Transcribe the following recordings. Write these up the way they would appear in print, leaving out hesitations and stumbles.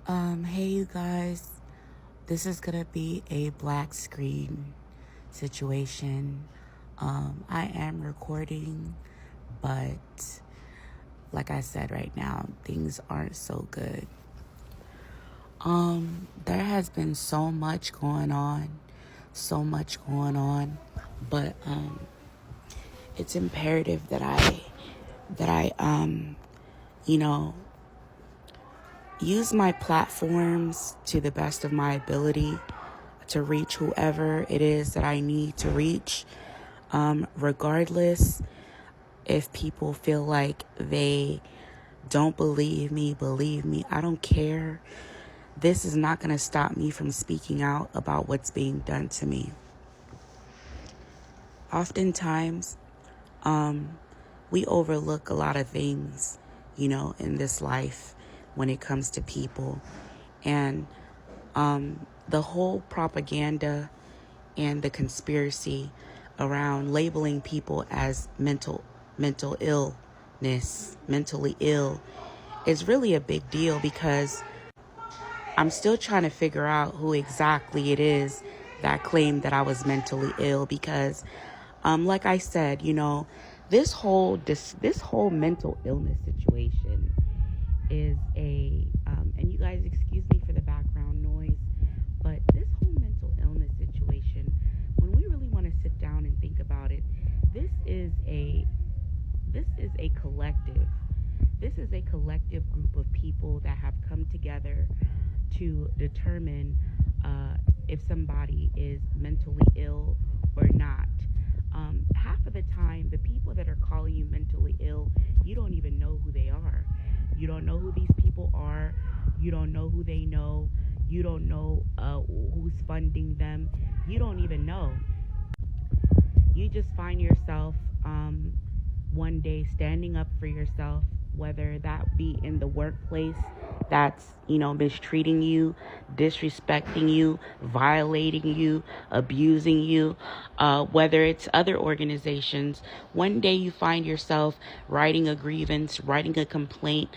Hey you guys, this is gonna be a black screen situation. I am recording, but like I said right now, things aren't so good. There has been so much going on, but it's imperative that I you know, use my platforms to the best of my ability to reach whoever it is that I need to reach, regardless if people feel like they don't believe me, I don't care. This is not going to stop me from speaking out about what's being done to me. Oftentimes, we overlook a lot of things, in this life when it comes to people. And the whole propaganda and the conspiracy around labeling people as mentally ill is really a big deal, because I'm still trying to figure out who exactly it is that claimed that I was mentally ill, because like I said, this whole mental illness situation is and you guys excuse me for the background noise, but this whole mental illness situation, when we really want to sit down and think about it, this is a collective. This is a collective group of people that have come together to determine if somebody is mentally ill or not. Half of the time, the people that are calling you mentally ill, you don't even know who they are. You don't know who these people are. You don't know who they know. You don't know who's funding them. You don't even know. You just find yourself one day standing up for yourself, whether that be in the workplace that's, mistreating you, disrespecting you, violating you, abusing you, whether it's other organizations. One day you find yourself writing a grievance, writing a complaint,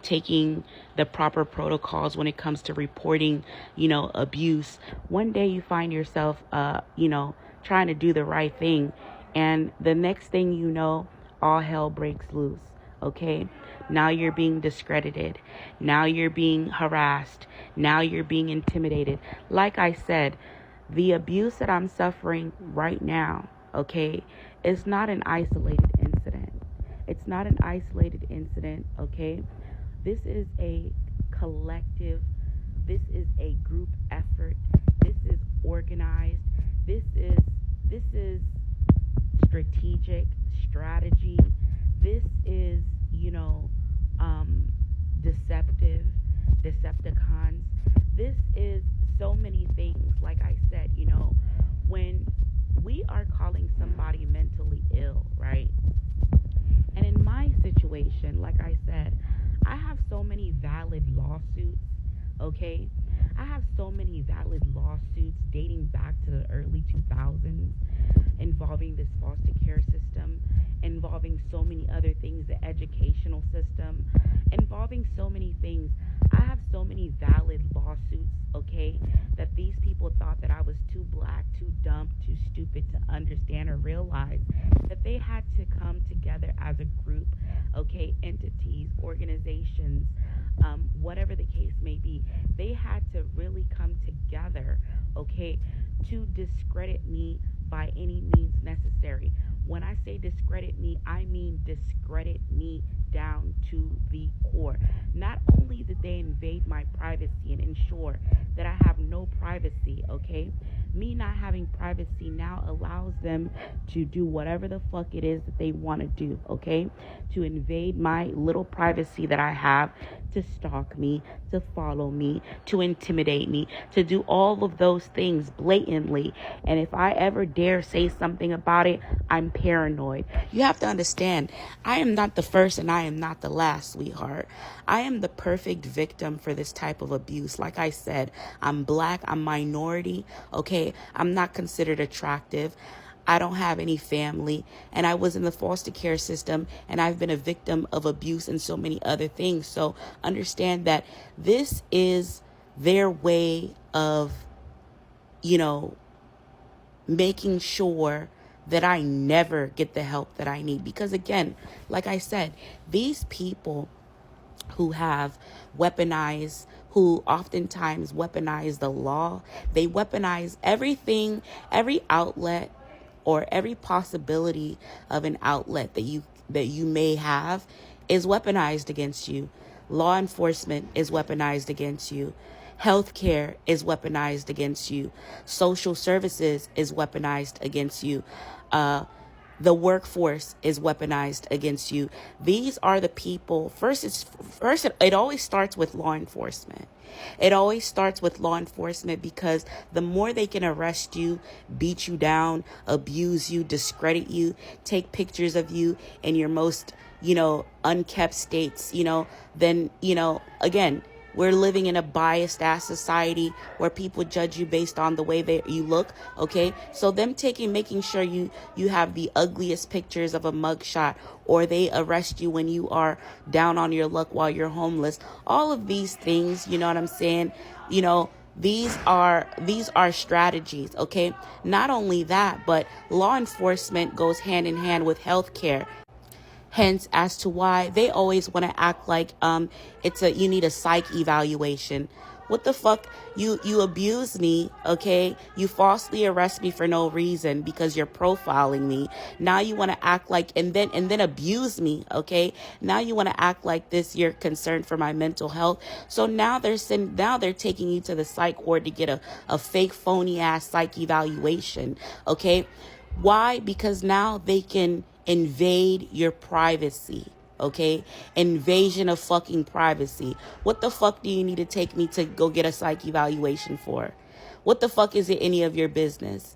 taking the proper protocols when it comes to reporting, abuse. One day you find yourself, trying to do the right thing. And the next thing you know, all hell breaks loose. Okay? Now you're being discredited. Now you're being harassed. Now you're being intimidated. Like I said, the abuse that I'm suffering right now, okay, is not an isolated incident. It's not an isolated incident, okay? This is a collective. This is a group effort. This is organized. This is strategic strategy. This is, Decepticons. This is so many things. Like I said, when we are calling somebody mentally ill, right? And in my situation, like I said, I have so many valid lawsuits, okay? I have so many valid lawsuits dating back to the early 2000s involving this foster care system, involving so many other things, the educational system, involving so many things. I have so many valid lawsuits, okay, that these people thought that I was too black, too dumb, too stupid to understand or realize that they had to come together as a group, okay, entities, organizations, whatever the case may be. They had to really come together, okay, to discredit me by any means necessary. When I say discredit me, I mean discredit me down to the core. Not only did they invade my privacy and ensure that I have no privacy, okay? Me not having privacy now allows them to do whatever the fuck it is that they want to do, okay? To invade my little privacy that I have, to stalk me, to follow me, to intimidate me, to do all of those things blatantly. And if I ever dare say something about it, I'm paranoid. You have to understand, I am not the first and I am not the last, sweetheart. I am the perfect victim for this type of abuse. Like I said, I'm black, I'm minority, okay? I'm not considered attractive. I don't have any family, and I was in the foster care system, and I've been a victim of abuse and so many other things. So understand that this is their way of, you know, making sure that I never get the help that I need. Because again, like I said, these people who have weaponized, who oftentimes weaponize the law, they weaponize everything, every outlet or every possibility of an outlet that you may have is weaponized against you. Law enforcement is weaponized against you. Healthcare is weaponized against you. Social services is weaponized against you. The workforce is weaponized against you. These are the people. It always starts with law enforcement. It always starts with law enforcement, because the more they can arrest you, beat you down, abuse you, discredit you, take pictures of you in your most, unkept states, then, again, we're living in a biased ass society where people judge you based on the way you look. Okay. So them making sure you have the ugliest pictures of a mugshot, or they arrest you when you are down on your luck while you're homeless. All of these things, you know what I'm saying? These are strategies. Okay. Not only that, but law enforcement goes hand in hand with healthcare. Hence, as to why they always want to act like you need a psych evaluation. What the fuck? You abuse me, okay? You falsely arrest me for no reason because you're profiling me. Now you want to act like and then abuse me, okay? Now you want to act like this. You're concerned for my mental health. So now they're taking you to the psych ward to get a fake phony ass psych evaluation, okay? Why? Because now they can invade your privacy. Okay? Invasion of fucking privacy. What the fuck do you need to take me to go get a psych evaluation for? What the fuck is it any of your business?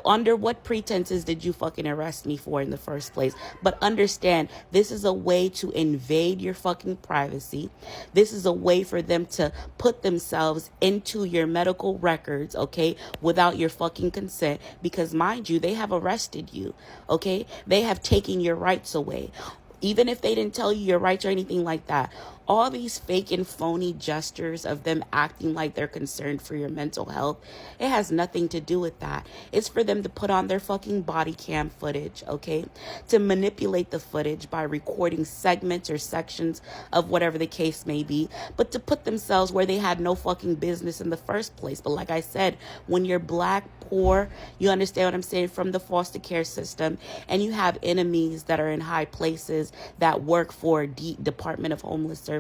Under what pretenses did you fucking arrest me for in the first place? But understand, this is a way to invade your fucking privacy. This is a way for them to put themselves into your medical records, okay, without your fucking consent. Because mind you, they have arrested you, okay? They have taken your rights away. Even if they didn't tell you your rights or anything like that. All these fake and phony gestures of them acting like they're concerned for your mental health, it has nothing to do with that. It's for them to put on their fucking body cam footage, okay? To manipulate the footage by recording segments or sections of whatever the case may be, but to put themselves where they had no fucking business in the first place. But like I said, when you're black, poor, you understand what I'm saying, from the foster care system, and you have enemies that are in high places that work for Department of Homeless Services,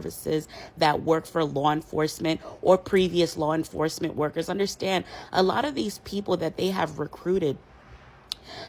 that work for law enforcement or previous law enforcement workers. Understand, a lot of these people that they have recruited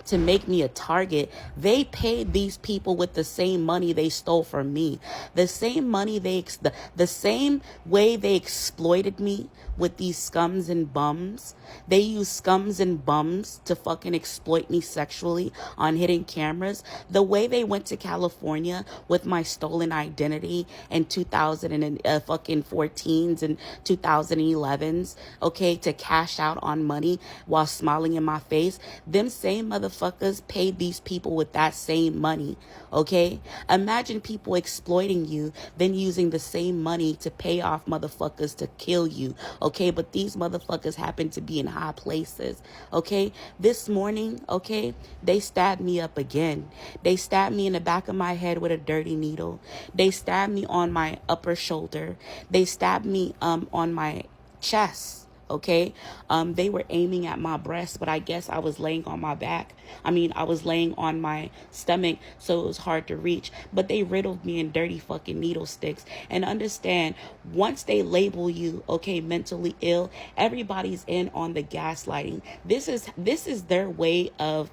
to make me a target, they paid these people with the same money they stole from me. The same money the same way they exploited me with these scums and bums. They use scums and bums to fucking exploit me sexually on hidden cameras. The way they went to California with my stolen identity in 2014s and 2011s, okay, to cash out on money while smiling in my face. Them same motherfuckers paid these people with that same money, okay? Imagine people exploiting you, then using the same money to pay off motherfuckers to kill you, okay? But these motherfuckers happen to be in high places, okay? This morning, okay, they stabbed me up again. They stabbed me in the back of my head with a dirty needle. They stabbed me on my upper shoulder. They stabbed me on my chest. Okay. They were aiming at my breast, but I guess I was laying on my back. I was laying on my stomach, so it was hard to reach, but they riddled me in dirty fucking needle sticks. And understand, once they label you, okay, mentally ill, everybody's in on the gaslighting. This is their way of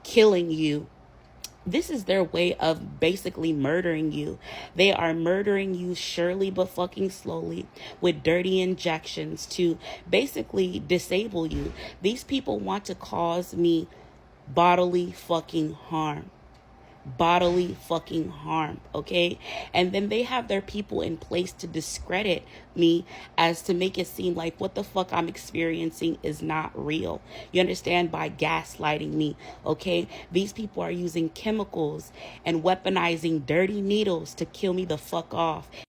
killing you. This is their way of basically murdering you. They are murdering you surely but fucking slowly with dirty injections to basically disable you. These people want to cause me bodily fucking harm. bodily fucking harm, okay? And then they have their people in place to discredit me, as to make it seem like what the fuck I'm experiencing is not real. You understand? By gaslighting me, okay? These people are using chemicals and weaponizing dirty needles to kill me the fuck off.